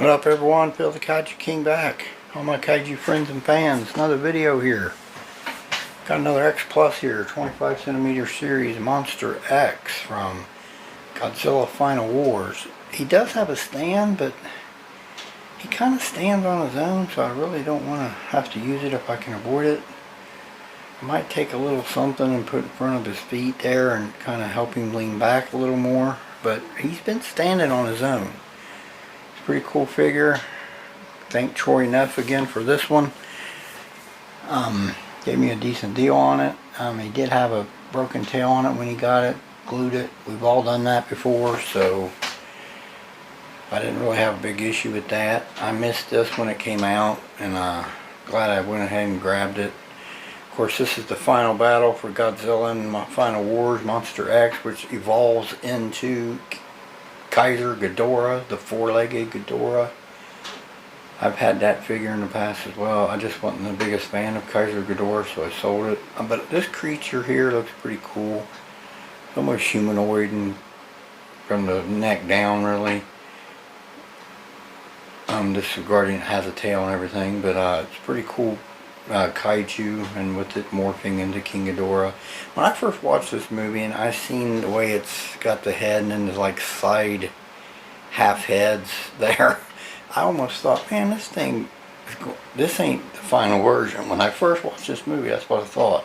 What up everyone, Phil the Kaiju King back. All my kaiju friends and fans, another video here. Got another X+ here, 25cm series MonsterX from Godzillafinalwars. He does have a stand, but he kind of stands on his own, so I really don't want to have to use it if I can avoid it. I might take a little something and put in front of his feet there and kind of help him lean back a little more, but he's been standing on his own. Pretty cool figure. Thank Troy Neff again for this one. Gave me a decent deal on it. He did have a broken tail on it when he got it, glued it. We've all done that before, so I didn't really have a big issue with that. I missed this when it came out, and glad I went ahead and grabbed it. Of course, this is the final battle for Godzilla and my Final Wars MonsterX, which evolves into Kaiser Ghidorah, the four-legged Ghidorah. I've had that figure in the past as well. I just wasn't the biggest fan of Kaiser Ghidorah, so I sold it. But this creature here looks pretty cool. Almost humanoid and from the neck down, really. This Guardian has a tail and everything, but it's pretty cool. Kaiju, and with it morphing into King Ghidorah. When I first watched this movie and I seen the way it's got the head and then there's like side half heads there, I almost thought, man, this ain't the final version. When I first watched this movie, that's what I thought.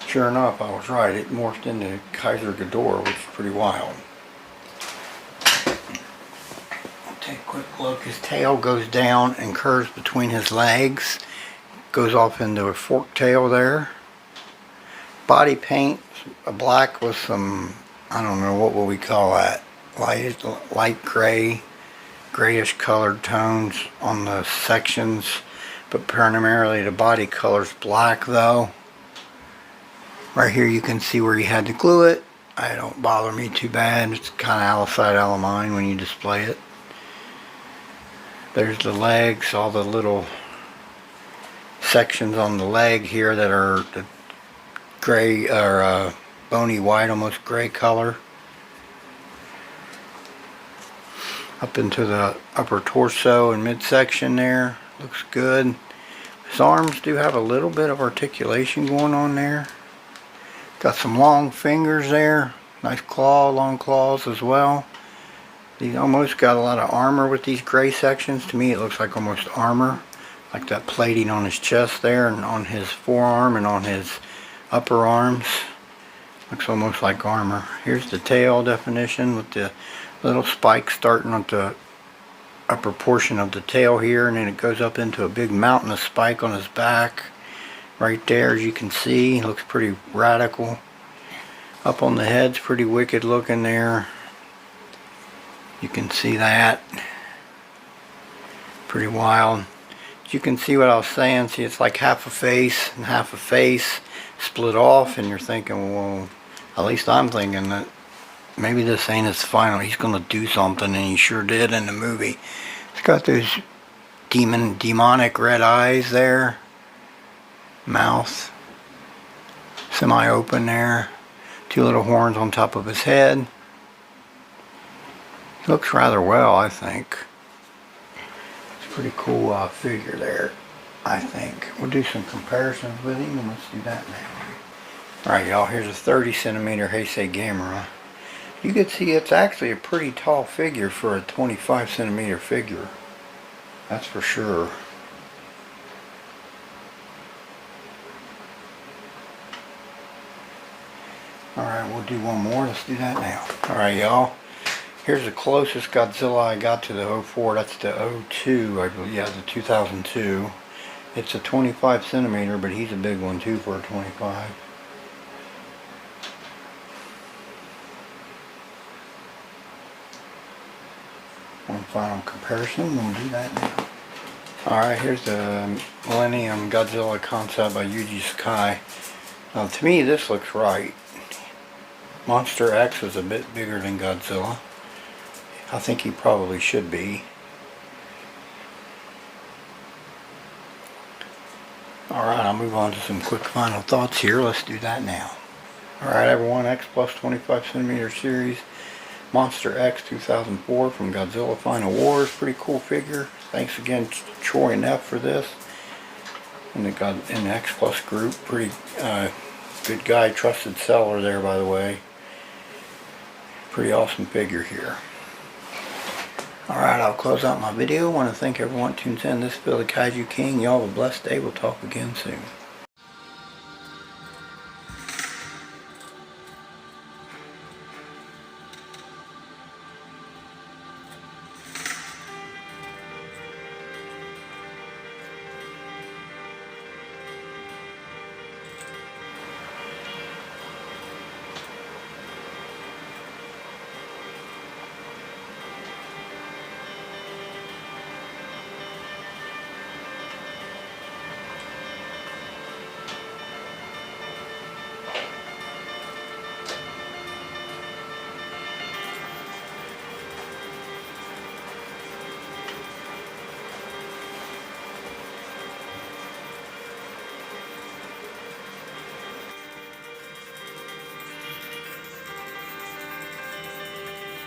Sure enough, I was right. It morphed into Kaiser Ghidorah, which is pretty wild. Take a quick look. His tail goes down and curves between his legs. Goes off into a forked tail there. Body paint, black with some, I don't know, what will we call that? Light gray, grayish colored tones on the sections. But primarily the body color's black though. Right here you can see where he had to glue it. It don't bother me too bad. It's kind of outside out of mind when you display it. There's the legs, all the little sections on the leg here that are the gray or bony white, almost gray color. Up into the upper torso and midsection there. Looks good. His arms do have a little bit of articulation going on there. Got some long fingers there. Nice long claws as well. He's almost got a lot of armor with these gray sections. To me it looks like almost armor. Like that plating on his chest there and on his forearm and on his upper arms. Looks almost like armor. Here's the tail definition with the little spike starting at the upper portion of the tail here, and then it goes up into a big mountain of spike on his back. Right there, as you can see. Looks pretty radical. Up on the head's pretty wicked looking there. You can see that. Pretty wild. You can see what I was saying. See, it's like half a face and half a face split off, and you're thinking, well, at least I'm thinking that maybe this ain't his final. He's gonna do something, and he sure did in the movie. It's got those demonic red eyes there. Mouth semi-open there. Two little horns on top of his head. Looks rather well, I think. It's a pretty cool figure there, I think. We'll do some comparisons with him, and let's do that now. Alright, y'all, here's a 30cm Heisei Gamera. You can see it's actually a pretty tall figure for a 25cm figure. That's for sure. Alright, we'll do one more. Let's do that now. Alright, y'all. Here's the closest Godzilla I got to the 04. That's the 02, I believe. Yeah, the 2002. It's a 25cm, but he's a big one too for a 25. One final comparison. We'll do that now. Alright, here's the Millennium Godzilla concept by Yuji Sakai. Now, to me, this looks right. MonsterX is a bit bigger than Godzilla. I think he probably should be. Alright, I'll move on to some quick final thoughts here. Let's do that now. Alright everyone, X+ 25cm series. MonsterX 2004 from Godzillafinalwars. Pretty cool figure. Thanks again to Troy Neff for this. And the xplus group. Pretty good guy, trusted seller there, by the way. Pretty awesome figure here. Alright, I'll close out my video. I want to thank everyone who tunes in. This is Bill the Kaiju King. Y'all have a blessed day. We'll talk again soon.